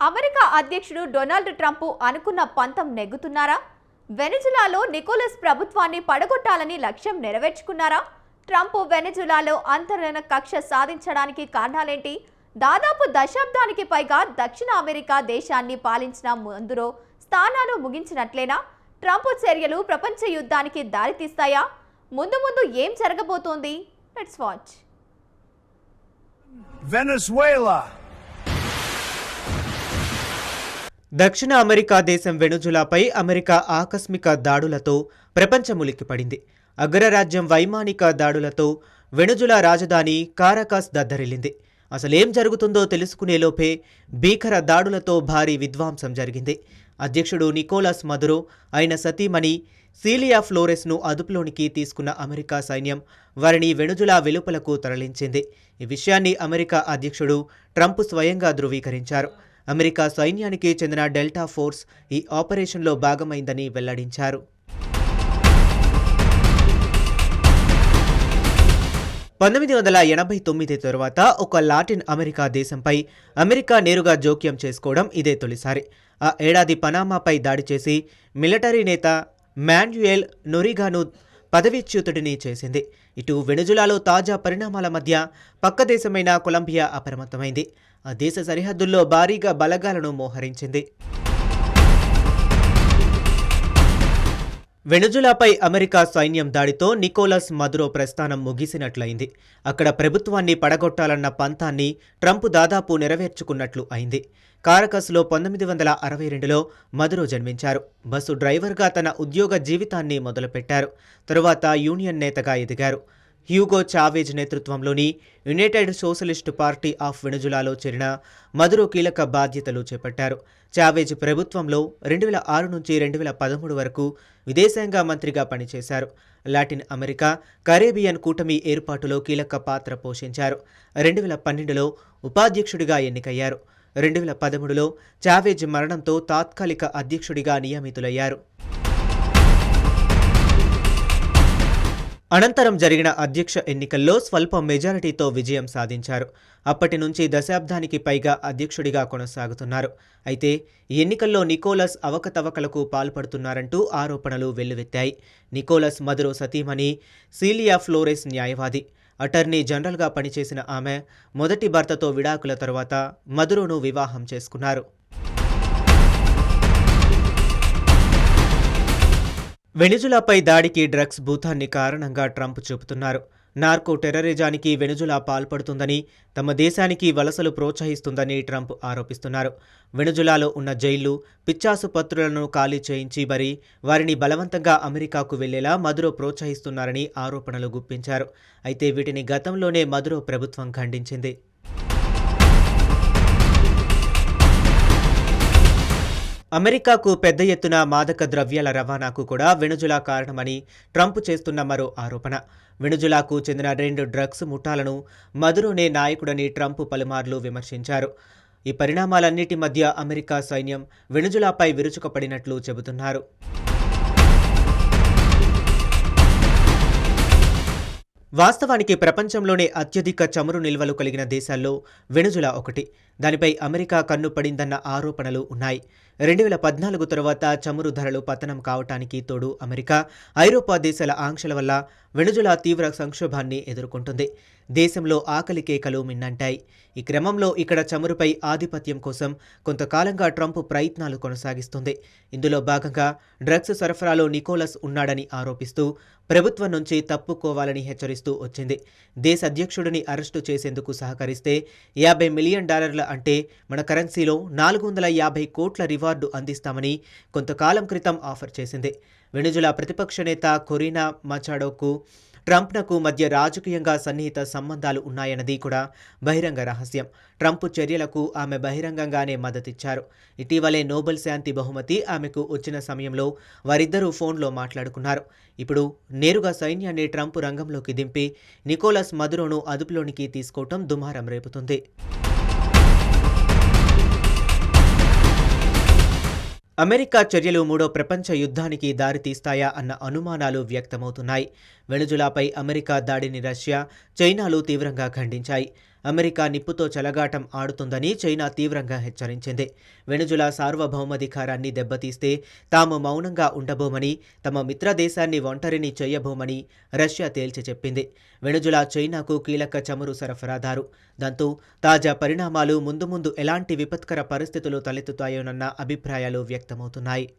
America అధ్యక్షుడు Donald Trump అనుకున్న పంతం నెగ్గుతున్నారా? వెనిజులాలో నికోలస్ ప్రభుత్వాన్ని పడగొట్టాలని లక్ష్యం నెరవేర్చుకున్నారా? ట్రంప్ వెనిజులాలో అంతర్గత కక్ష సాధించడానికి కారణాలేంటి? దాదాపు దశాబ్దానికి పైగా దక్షిణ అమెరికా దేశాన్ని పాలించిన మందురో స్థానాలు ముగించినట్లేనా? ట్రంప్ చర్యలు ప్రపంచ యుద్ధానికి దారితీస్తాయా? ముందు ముందు ఏం జరగబోతోంది? Let's watch. వెనెజులా. దక్షిణ అమెరికా దేశం వెనుజులాపై అమెరికా ఆకస్మిక దాడులతో ప్రపంచం ఉలిక్కిపడింది. అగ్రరాజ్యం వైమానిక దాడులతో వెనుజులా రాజధాని కారాకాస్ దద్దరిల్లింది. అసలేం జరుగుతుందో తెలుసుకునేలోపే భీకర దాడులతో భారీ విధ్వంసం జరిగింది. అధ్యక్షుడు నికోలస్ మదురో ఆయన సతీమణి సీలియా ఫ్లోరెస్ను అదుపులోనికి తీసుకున్న అమెరికా సైన్యం వారిని వెనుజులా వెలుపలకు తరలించింది. ఈ విషయాన్ని అమెరికా అధ్యక్షుడు ట్రంప్ స్వయంగా ధృవీకరించారు. అమెరికా సైన్యానికి చెందిన డెల్టా ఫోర్స్ ఈ ఆపరేషన్లో భాగమైందని వెల్లడించారు. 1989 తరువాత ఒక లాటిన్ అమెరికా దేశంపై అమెరికా నేరుగా జోక్యం చేసుకోవడం ఇదే తొలిసారి. ఆ ఏడాది పనామాపై దాడి చేసి మిలిటరీ నేత మాన్యుయల్ నొరిగాను పదవీచ్యుతుడిని చేసింది. ఇటు వెనుజులాలో తాజా పరిణామాల మధ్య పక్క దేశమైన కొలంబియా అప్రమత్తమైంది. ఆ దేశ సరిహద్దుల్లో భారీగా బలగాలను మోహరించింది. వెనుజులాపై అమెరికా సైన్యం దాడితో నికోలస్ మదురో ప్రస్థానం ముగిసినట్లయింది. అక్కడ ప్రభుత్వాన్ని పడగొట్టాలన్న పంతాన్ని ట్రంప్ దాదాపు నెరవేర్చుకున్నట్లు అయింది. కారకస్లో 1962లో మదురో జన్మించారు. బస్సు డ్రైవర్గా తన ఉద్యోగ జీవితాన్ని మొదలుపెట్టారు. తరువాత యూనియన్ నేతగా ఎదిగారు. హ్యూగో చావేజ్ నేతృత్వంలోని యునైటెడ్ సోషలిస్ట్ పార్టీ ఆఫ్ వెనుజులాలో చేరిన మదురో కీలక బాధ్యతలు చేపట్టారు. చావేజ్ ప్రభుత్వంలో 2006 నుంచి 2013 వరకు విదేశాంగ మంత్రిగా పనిచేశారు. లాటిన్ అమెరికా, కరేబియన్ కూటమి ఏర్పాటులో కీలక పాత్ర పోషించారు. 2012లో ఉపాధ్యక్షుడిగా ఎన్నికయ్యారు. 2013లో చావేజ్ మరణంతో తాత్కాలిక అధ్యక్షుడిగా నియమితులయ్యారు. అనంతరం జరిగిన అధ్యక్ష ఎన్నికల్లో స్వల్ప మెజారిటీతో విజయం సాధించారు. అప్పటి నుంచి దశాబ్దానికి పైగా అధ్యక్షుడిగా కొనసాగుతున్నారు. అయితే ఈ ఎన్నికల్లో నికోలస్ అవకతవకలకు పాల్పడుతున్నారంటూ ఆరోపణలు వెల్లువెత్తాయి. నికోలస్ మదురో సతీమణి సీలియా ఫ్లోరెస్ న్యాయవాది. అటార్నీ జనరల్గా పనిచేసిన ఆమె మొదటి భర్తతో విడాకుల తర్వాత మదురోను వివాహం చేసుకున్నారు. వెనుజులాపై దాడికి డ్రగ్స్ భూతాన్ని కారణంగా ట్రంప్ చెబుతున్నారు. నార్కో టెర్రరిజానికి వెనుజులా పాల్పడుతుందని, తమ దేశానికి వలసలు ప్రోత్సహిస్తుందని ట్రంప్ ఆరోపిస్తున్నారు. వెనుజులాలో ఉన్న జైళ్లు, పిచ్చాసుపత్రులను ఖాళీ చేయించి మరి వారిని బలవంతంగా అమెరికాకు వెళ్లేలా మదురో ప్రోత్సహిస్తున్నారని ఆరోపణలు గుప్పించారు. అయితే వీటిని గతంలోనే మదురో ప్రభుత్వం ఖండించింది. అమెరికాకు పెద్ద ఎత్తున మాదక ద్రవ్యాల రవాణాకు కూడా వెనుజులా కారణమని ట్రంప్ చేస్తున్న మరో ఆరోపణ. వెనుజులాకు చెందిన 2 డ్రగ్స్ ముఠాలను మదురోనే నాయకుడని ట్రంప్ పలుమార్లు విమర్శించారు. ఈ పరిణామాలన్నిటి మధ్య అమెరికా సైన్యం వెనుజులాపై విరుచుకుపడినట్లు చెబుతున్నారు. వాస్తవానికి ప్రపంచంలోనే అత్యధిక చమురు నిల్వలు కలిగిన దేశాల్లో వెనుజులా ఒకటి. దానిపై అమెరికా కన్ను పడిందన్న ఆరోపణలు ఉన్నాయి. 2014 తరువాత చమురు ధరలు పతనం కావటానికి తోడు అమెరికా, ఐరోపా దేశాల ఆంక్షల వల్ల వెనుజులా తీవ్ర సంక్షోభాన్ని ఎదుర్కొంటుంది. దేశంలో ఆకలి కేకలు మిన్నంటాయి. ఈ క్రమంలో ఇక్కడ చమురుపై ఆధిపత్యం కోసం కొంతకాలంగా ట్రంప్ ప్రయత్నాలు కొనసాగిస్తుంది. ఇందులో భాగంగా డ్రగ్స్ సరఫరాలో నికోలస్ ఉన్నాడని ఆరోపిస్తూ ప్రభుత్వం నుంచి తప్పుకోవాలని హెచ్చరిస్తూ వచ్చింది. దేశ అధ్యక్షుడిని అరెస్టు చేసేందుకు సహకరిస్తే $50 మిలియన్ అంటే మన కరెన్సీలో 450 కోట్ల రివార్డు అందిస్తామని కొంతకాలం క్రితం ఆఫర్ చేసింది. వెనుజులా ప్రతిపక్ష నేత కొరీనా మచాడోకు ట్రంప్నకు మధ్య రాజకీయంగా సన్నిహిత సంబంధాలు ఉన్నాయన్నది కూడా బహిరంగ రహస్యం. ట్రంప్ చర్యలకు ఆమె బహిరంగంగానే మద్దతిచ్చారు. ఇటీవలే నోబెల్ శాంతి బహుమతి ఆమెకు వచ్చిన సమయంలో వారిద్దరూ ఫోన్లో మాట్లాడుకున్నారు. ఇప్పుడు నేరుగా సైన్యాన్ని ట్రంప్ రంగంలోకి దింపి నికోలస్ మదురోను అదుపులోనికి తీసుకోవటం దుమారం రేపుతుంది. అమెరికా చర్యలు మూడో ప్రపంచ యుద్ధానికి దారితీస్తాయా అన్న అనుమానాలు వ్యక్తమవుతున్నాయి. వెనుజులాపై అమెరికా దాడిని రష్యా, చైనాలు తీవ్రంగా ఖండించాయి. అమెరికా నిప్పుతో చెలగాటం ఆడుతుందని చైనా తీవ్రంగా హెచ్చరించింది. వెనుజులా సార్వభౌమాధికారాన్ని దెబ్బతీస్తే తాము మౌనంగా ఉండబోమని, తమ మిత్ర దేశాన్ని ఒంటరిని చేయబోమని రష్యా తేల్చి చెప్పింది. వెనుజులా చైనాకు కీలక చమురు సరఫరాదారు. దాంతో తాజా పరిణామాలు ముందు ముందు ఎలాంటి విపత్కర పరిస్థితులు తలెత్తుతాయోనన్న అభిప్రాయాలు వ్యక్తమవుతున్నాయి.